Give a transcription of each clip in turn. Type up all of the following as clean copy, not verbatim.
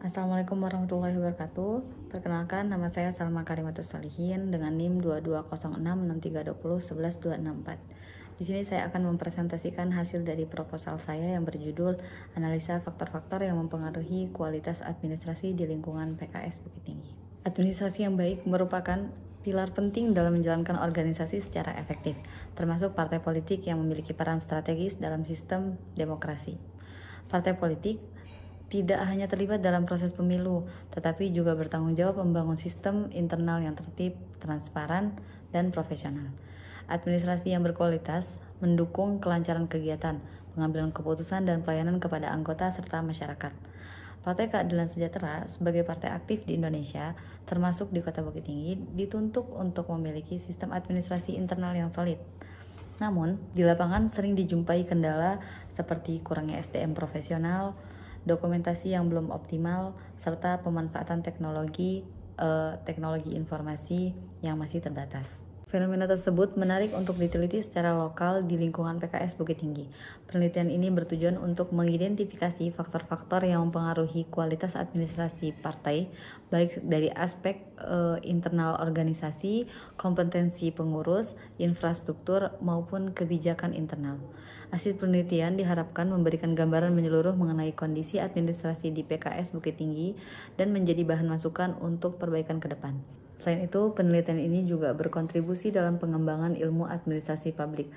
Assalamualaikum warahmatullahi wabarakatuh. Perkenalkan, nama saya Salma Karimatus Salihin dengan NIM 220663201124. Di sini saya akan mempresentasikan hasil dari proposal saya yang berjudul Analisa Faktor-faktor yang mempengaruhi kualitas administrasi di lingkungan PKS Bukit Tinggi. Administrasi yang baik merupakan pilar penting dalam menjalankan organisasi secara efektif, termasuk partai politik yang memiliki peran strategis dalam sistem demokrasi. Partai politik tidak hanya terlibat dalam proses pemilu, tetapi juga bertanggung jawab membangun sistem internal yang tertib, transparan, dan profesional. Administrasi yang berkualitas mendukung kelancaran kegiatan, pengambilan keputusan, dan pelayanan kepada anggota serta masyarakat. Partai Keadilan Sejahtera sebagai partai aktif di Indonesia, termasuk di Kota Bukit Tinggi, dituntut untuk memiliki sistem administrasi internal yang solid. Namun, di lapangan sering dijumpai kendala seperti kurangnya SDM profesional, dokumentasi yang belum optimal, serta pemanfaatan teknologi informasi yang masih terbatas. Fenomena tersebut menarik untuk diteliti secara lokal di lingkungan PKS Bukit Tinggi. Penelitian ini bertujuan untuk mengidentifikasi faktor-faktor yang mempengaruhi kualitas administrasi partai, baik dari aspek internal organisasi, kompetensi pengurus, infrastruktur, maupun kebijakan internal. Hasil penelitian diharapkan memberikan gambaran menyeluruh mengenai kondisi administrasi di PKS Bukit Tinggi dan menjadi bahan masukan untuk perbaikan ke depan. Selain itu, penelitian ini juga berkontribusi dalam pengembangan ilmu administrasi publik,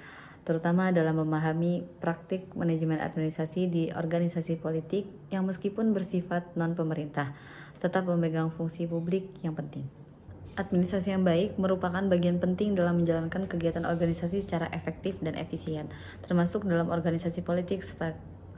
terutama dalam memahami praktik manajemen administrasi di organisasi politik yang meskipun bersifat non-pemerintah, tetap memegang fungsi publik yang penting. Administrasi yang baik merupakan bagian penting dalam menjalankan kegiatan organisasi secara efektif dan efisien, termasuk dalam organisasi politik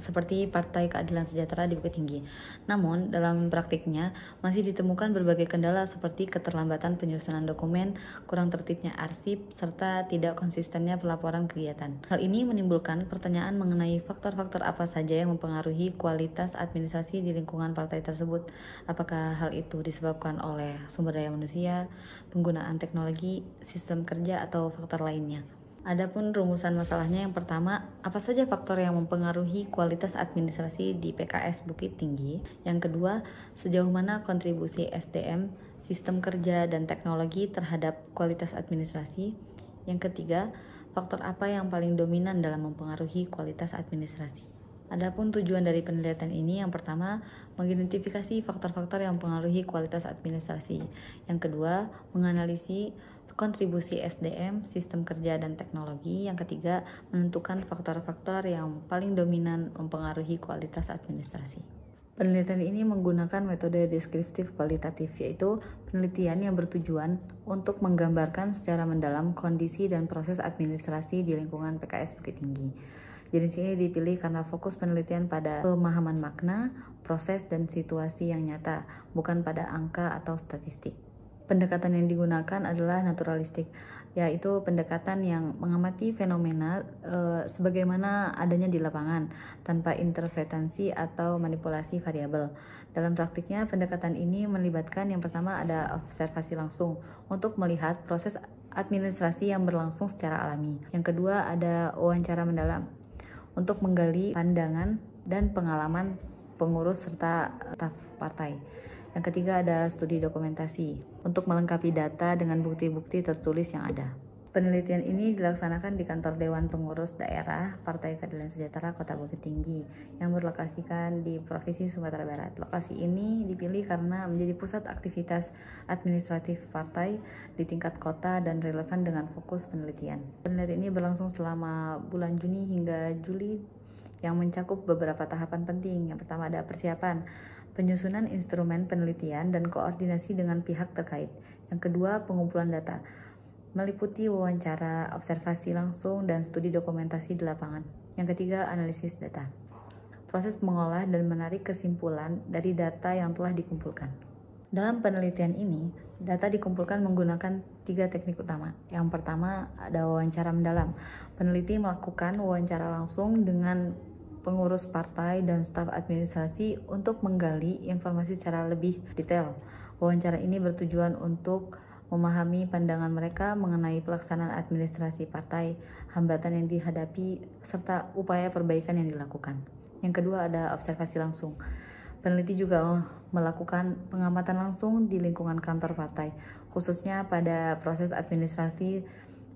seperti Partai Keadilan Sejahtera di Bukit Tinggi. Namun, dalam praktiknya masih ditemukan berbagai kendala seperti keterlambatan penyusunan dokumen, kurang tertibnya arsip, serta tidak konsistennya pelaporan kegiatan. Hal ini menimbulkan pertanyaan mengenai faktor-faktor apa saja yang mempengaruhi kualitas administrasi di lingkungan partai tersebut. Apakah hal itu disebabkan oleh sumber daya manusia, penggunaan teknologi, sistem kerja, atau faktor lainnya? Adapun rumusan masalahnya, yang pertama, apa saja faktor yang mempengaruhi kualitas administrasi di PKS Bukit Tinggi? Yang kedua, sejauh mana kontribusi SDM, sistem kerja, dan teknologi terhadap kualitas administrasi? Yang ketiga, faktor apa yang paling dominan dalam mempengaruhi kualitas administrasi? Adapun tujuan dari penelitian ini, yang pertama, mengidentifikasi faktor-faktor yang mempengaruhi kualitas administrasi. Yang kedua, menganalisis kontribusi SDM, sistem kerja, dan teknologi. Yang ketiga, menentukan faktor-faktor yang paling dominan mempengaruhi kualitas administrasi. Penelitian ini menggunakan metode deskriptif kualitatif, yaitu penelitian yang bertujuan untuk menggambarkan secara mendalam kondisi dan proses administrasi di lingkungan PKS Bukit Tinggi. Jenis ini dipilih karena fokus penelitian pada pemahaman makna, proses, dan situasi yang nyata, bukan pada angka atau statistik. Pendekatan yang digunakan adalah naturalistik, yaitu pendekatan yang mengamati fenomena sebagaimana adanya di lapangan, tanpa intervensi atau manipulasi variabel. Dalam praktiknya, pendekatan ini melibatkan yang pertama ada observasi langsung untuk melihat proses administrasi yang berlangsung secara alami. Yang kedua ada wawancara mendalam untuk menggali pandangan dan pengalaman pengurus serta staf partai. Yang ketiga ada studi dokumentasi untuk melengkapi data dengan bukti-bukti tertulis yang ada. Penelitian ini dilaksanakan di kantor Dewan Pengurus Daerah Partai Keadilan Sejahtera Kota Bukit Tinggi yang berlokasikan di Provinsi Sumatera Barat. Lokasi ini dipilih karena menjadi pusat aktivitas administratif partai di tingkat kota dan relevan dengan fokus penelitian. Penelitian ini berlangsung selama bulan Juni hingga Juli yang mencakup beberapa tahapan penting. Yang pertama ada persiapan, penyusunan instrumen penelitian dan koordinasi dengan pihak terkait. Yang kedua, pengumpulan data, meliputi wawancara, observasi langsung, dan studi dokumentasi di lapangan. Yang ketiga, analisis data, proses mengolah dan menarik kesimpulan dari data yang telah dikumpulkan. Dalam penelitian ini, data dikumpulkan menggunakan 3 teknik utama. Yang pertama, ada wawancara mendalam. Peneliti melakukan wawancara langsung dengan pengurus partai dan staf administrasi untuk menggali informasi secara lebih detail. Wawancara ini bertujuan untuk memahami pandangan mereka mengenai pelaksanaan administrasi partai, hambatan yang dihadapi, serta upaya perbaikan yang dilakukan. Yang kedua ada observasi langsung. Peneliti juga melakukan pengamatan langsung di lingkungan kantor partai, khususnya pada proses administrasi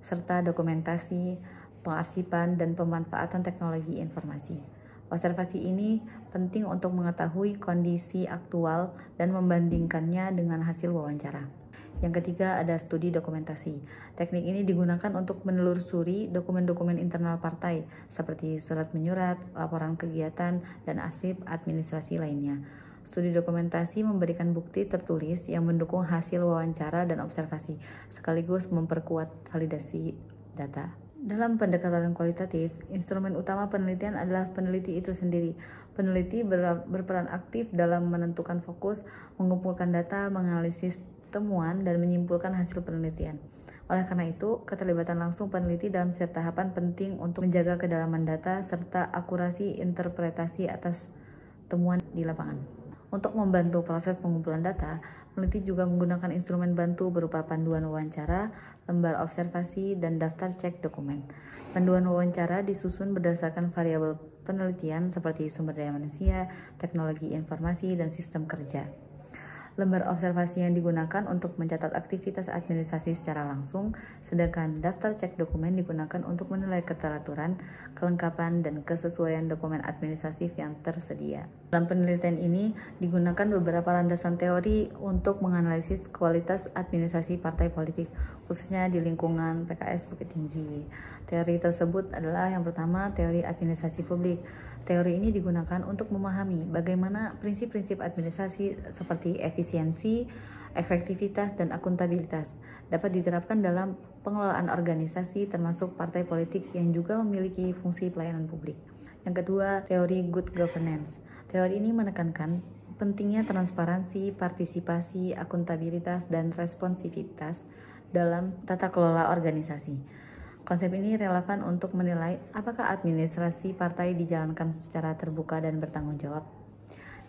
serta dokumentasi, pengarsipan, dan pemanfaatan teknologi informasi. Observasi ini penting untuk mengetahui kondisi aktual dan membandingkannya dengan hasil wawancara. Yang ketiga ada studi dokumentasi. Teknik ini digunakan untuk menelusuri dokumen-dokumen internal partai seperti surat menyurat, laporan kegiatan, dan arsip administrasi lainnya. Studi dokumentasi memberikan bukti tertulis yang mendukung hasil wawancara dan observasi, sekaligus memperkuat validasi data. Dalam pendekatan kualitatif, instrumen utama penelitian adalah peneliti itu sendiri. Peneliti berperan aktif dalam menentukan fokus, mengumpulkan data, menganalisis temuan, dan menyimpulkan hasil penelitian. Oleh karena itu, keterlibatan langsung peneliti dalam setiap tahapan penting untuk menjaga kedalaman data serta akurasi interpretasi atas temuan di lapangan. Untuk membantu proses pengumpulan data, peneliti juga menggunakan instrumen bantu berupa panduan wawancara, lembar observasi, dan daftar cek dokumen. Panduan wawancara disusun berdasarkan variabel penelitian seperti sumber daya manusia, teknologi informasi, dan sistem kerja. Lembar observasi yang digunakan untuk mencatat aktivitas administrasi secara langsung, sedangkan daftar cek dokumen digunakan untuk menilai keteraturan, kelengkapan, dan kesesuaian dokumen administratif yang tersedia. Dalam penelitian ini digunakan beberapa landasan teori untuk menganalisis kualitas administrasi partai politik, khususnya di lingkungan PKS Bukit Tinggi. Teori tersebut adalah yang pertama, teori administrasi publik. Teori ini digunakan untuk memahami bagaimana prinsip-prinsip administrasi seperti efisiensi, efektivitas, dan akuntabilitas dapat diterapkan dalam pengelolaan organisasi termasuk partai politik yang juga memiliki fungsi pelayanan publik. Yang kedua, teori good governance. Teori ini menekankan pentingnya transparansi, partisipasi, akuntabilitas, dan responsivitas dalam tata kelola organisasi. Konsep ini relevan untuk menilai apakah administrasi partai dijalankan secara terbuka dan bertanggung jawab.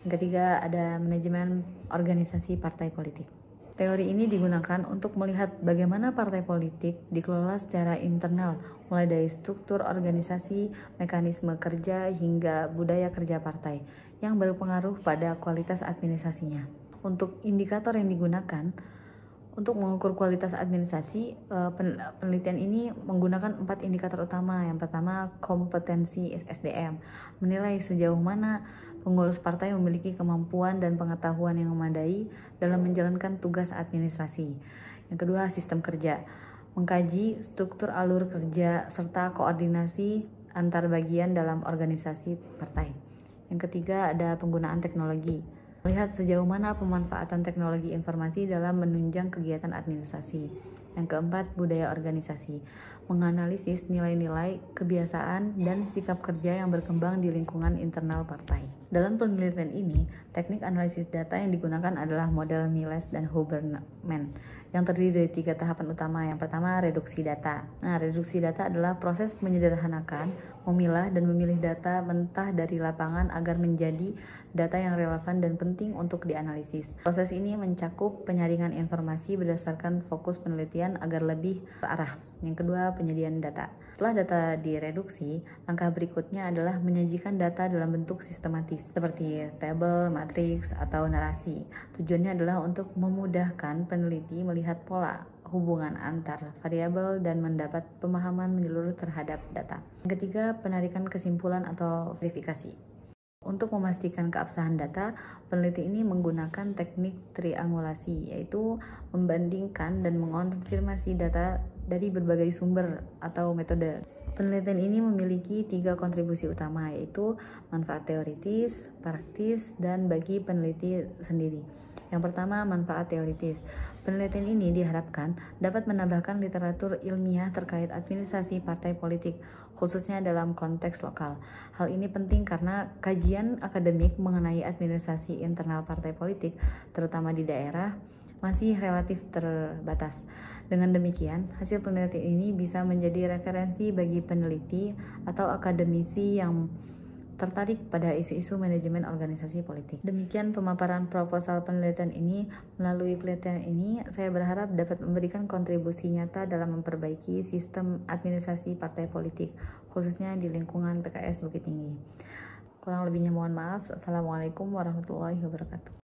Yang ketiga, ada manajemen organisasi partai politik. Teori ini digunakan untuk melihat bagaimana partai politik dikelola secara internal, mulai dari struktur organisasi, mekanisme kerja, hingga budaya kerja partai, yang berpengaruh pada kualitas administrasinya. Untuk indikator yang digunakan untuk mengukur kualitas administrasi, penelitian ini menggunakan 4 indikator utama. Yang pertama, kompetensi SDM, menilai sejauh mana pengurus partai memiliki kemampuan dan pengetahuan yang memadai dalam menjalankan tugas administrasi. Yang kedua, sistem kerja, mengkaji struktur alur kerja serta koordinasi antar bagian dalam organisasi partai. Yang ketiga, ada penggunaan teknologi, melihat sejauh mana pemanfaatan teknologi informasi dalam menunjang kegiatan administrasi. Yang keempat, budaya organisasi, menganalisis nilai-nilai, kebiasaan, dan sikap kerja yang berkembang di lingkungan internal partai. Dalam penelitian ini, teknik analisis data yang digunakan adalah model Miles dan Huberman yang terdiri dari 3 tahapan utama. Yang pertama, reduksi data. Reduksi data adalah proses menyederhanakan, memilah, dan memilih data mentah dari lapangan agar menjadi data yang relevan dan penting untuk dianalisis. Proses ini mencakup penyaringan informasi berdasarkan fokus penelitian agar lebih terarah. Yang kedua, penyediaan data. Setelah data direduksi, langkah berikutnya adalah menyajikan data dalam bentuk sistematis seperti tabel, matriks, atau narasi. Tujuannya adalah untuk memudahkan peneliti melihat pola hubungan antar variabel dan mendapat pemahaman menyeluruh terhadap data. Yang ketiga, penarikan kesimpulan atau verifikasi. Untuk memastikan keabsahan data, peneliti ini menggunakan teknik triangulasi, yaitu membandingkan dan mengonfirmasi data dari berbagai sumber atau metode. Penelitian ini memiliki 3 kontribusi utama, yaitu manfaat teoritis, praktis, dan bagi peneliti sendiri. Yang pertama, manfaat teoritis. Penelitian ini diharapkan dapat menambahkan literatur ilmiah terkait administrasi partai politik, khususnya dalam konteks lokal. Hal ini penting karena kajian akademik mengenai administrasi internal partai politik, terutama di daerah, masih relatif terbatas. Dengan demikian, hasil penelitian ini bisa menjadi referensi bagi peneliti atau akademisi yang tertarik pada isu-isu manajemen organisasi politik. Demikian pemaparan proposal penelitian ini. Melalui penelitian ini, saya berharap dapat memberikan kontribusi nyata dalam memperbaiki sistem administrasi partai politik, khususnya di lingkungan PKS Bukit Tinggi. Kurang lebihnya mohon maaf. Assalamualaikum warahmatullahi wabarakatuh.